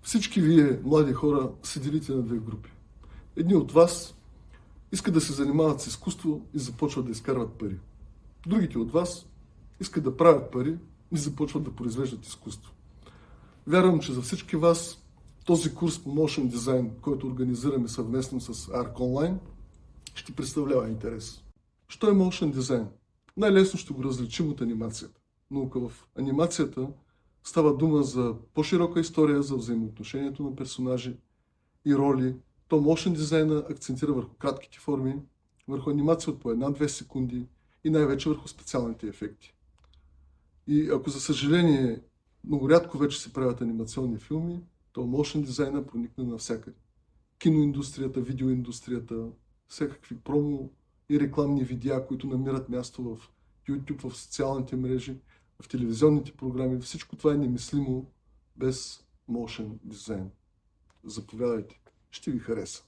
Всички вие, млади хора, се делите на две групи. Едни от вас искат да се занимават с изкуство и започват да изкарват пари. Другите от вас искат да правят пари и започват да произвеждат изкуство. Вярвам, че за всички вас този курс по Motion Design, който организираме съвместно с ARC Online, ще представлява интерес. Що е Motion Design? Най-лесно ще го различим от анимацията. Но в анимацията става дума за по-широка история за взаимоотношението на персонажи и роли. То Motion Design акцентира върху кратките форми, върху анимация от по 1-2 секунди и най-вече върху специалните ефекти. И ако за съжаление много рядко вече се правят анимационни филми, то Motion Design проникна навсякъде. Киноиндустрията, видеоиндустрията, всякакви промо и рекламни видеа, които намират място в YouTube, в социалните мрежи, в телевизионните програми. Всичко това е немислимо без Motion Design. Заповядайте, ще ви хареса.